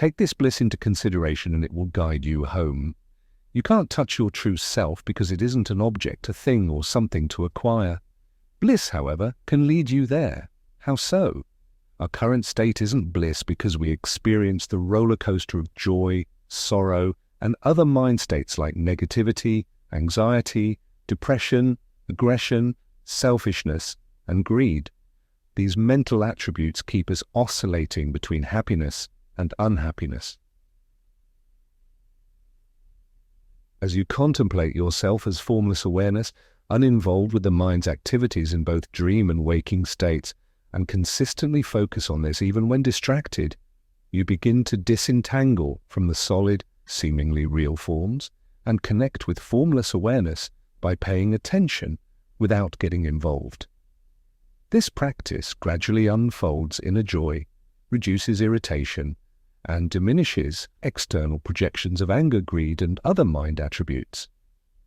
Take this bliss into consideration and it will guide you home. You can't touch your true self because it isn't an object, a thing, or something to acquire. Bliss, however, can lead you there. How so? Our current state isn't bliss because we experience the roller coaster of joy, sorrow, and other mind states like negativity, anxiety, depression, aggression, selfishness, and greed. These mental attributes keep us oscillating between happiness and unhappiness. As you contemplate yourself as formless awareness, uninvolved with the mind's activities in both dream and waking states, and consistently focus on this even when distracted, you begin to disentangle from the solid, seemingly real forms and connect with formless awareness by paying attention without getting involved. This practice gradually unfolds inner joy, reduces irritation, and diminishes external projections of anger, greed, and other mind attributes.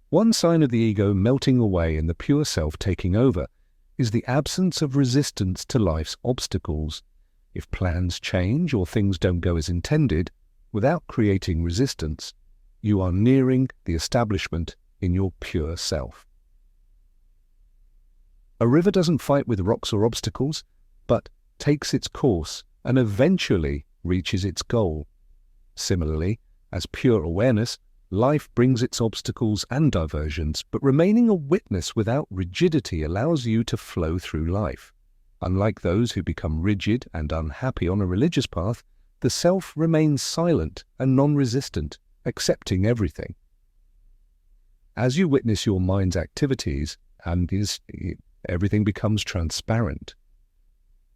One sign of the ego melting away and the pure self taking over is the absence of resistance to life's obstacles. If plans change or things don't go as intended, without creating resistance, you are nearing the establishment in your pure self. A river doesn't fight with rocks or obstacles, but takes its course and eventually reaches its goal. Similarly, as pure awareness, life brings its obstacles and diversions, but remaining a witness without rigidity allows you to flow through life. Unlike those who become rigid and unhappy on a religious path, the self remains silent and non-resistant, accepting everything. As you witness your mind's activities, everything becomes transparent.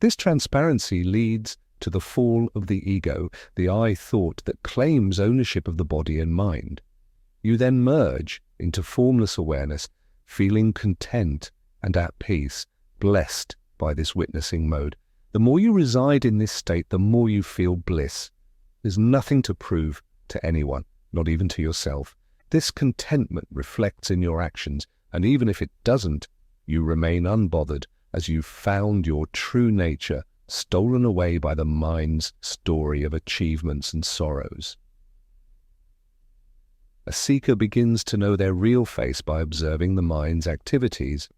This transparency leads to the fall of the ego, the I thought that claims ownership of the body and mind. You then merge into formless awareness, feeling content and at peace, blessed by this witnessing mode. The more you reside in this state, the more you feel bliss. There's nothing to prove to anyone, not even to yourself. This contentment reflects in your actions, and even if it doesn't, you remain unbothered as you've found your true nature, stolen away by the mind's story of achievements and sorrows. A seeker begins to know their real face by observing the mind's activities,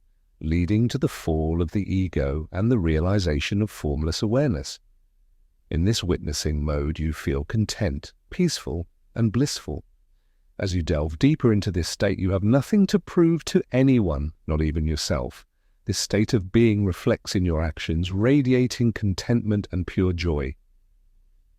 leading to the fall of the ego and the realization of formless awareness. In this witnessing mode, you feel content, peaceful, and blissful. As you delve deeper into this state, you have nothing to prove to anyone, not even yourself. This state of being reflects in your actions, radiating contentment and pure joy.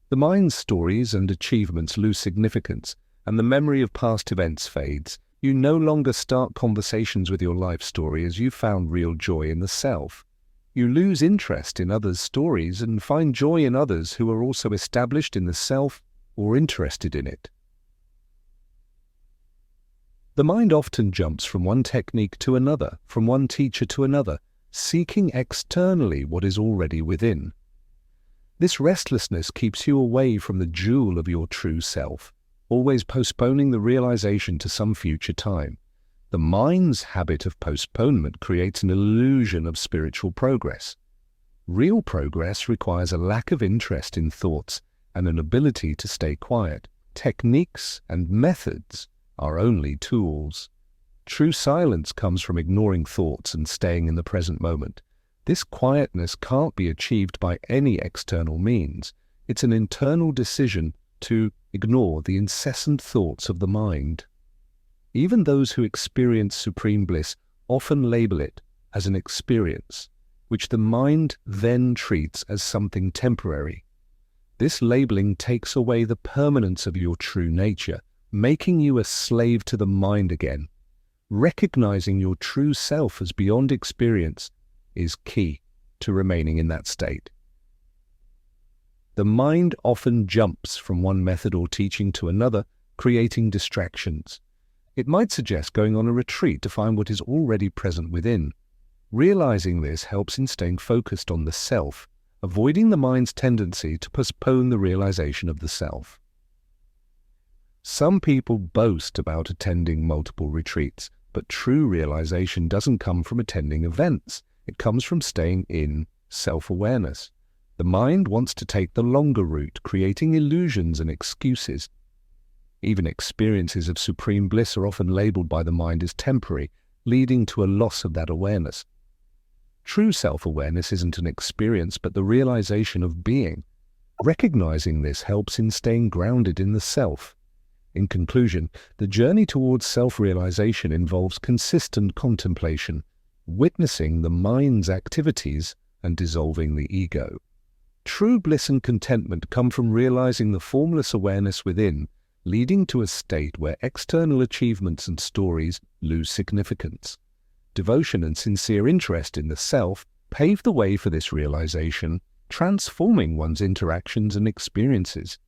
The mind's stories and achievements lose significance, and the memory of past events fades. You no longer start conversations with your life story as you found real joy in the self. You lose interest in others' stories and find joy in others who are also established in the self or interested in it. The mind often jumps from one technique to another, from one teacher to another, seeking externally what is already within. This restlessness keeps you away from the jewel of your true self, always postponing the realization to some future time. The mind's habit of postponement creates an illusion of spiritual progress. Real progress requires a lack of interest in thoughts and an ability to stay quiet. Techniques and methods are only tools. True silence comes from ignoring thoughts and staying in the present moment. This quietness can't be achieved by any external means. It's an internal decision to ignore the incessant thoughts of the mind. Even those who experience supreme bliss often label it as an experience, which the mind then treats as something temporary. This labeling takes away the permanence of your true nature, making you a slave to the mind again. Recognizing your true self as beyond experience is key to remaining in that state. The mind often jumps from one method or teaching to another, creating distractions. It might suggest going on a retreat to find what is already present within. Realizing this helps in staying focused on the self, avoiding the mind's tendency to postpone the realization of the self. Some people boast about attending multiple retreats, but true realization doesn't come from attending events. It comes from staying in self-awareness. The mind wants to take the longer route, creating illusions and excuses. Even experiences of supreme bliss are often labeled by the mind as temporary, leading to a loss of that awareness. True self-awareness isn't an experience, but the realization of being. Recognizing this helps in staying grounded in the self. In conclusion, the journey towards self-realization involves consistent contemplation, witnessing the mind's activities and dissolving the ego. True bliss and contentment come from realizing the formless awareness within, leading to a state where external achievements and stories lose significance. Devotion and sincere interest in the self pave the way for this realization, transforming one's interactions and experiences.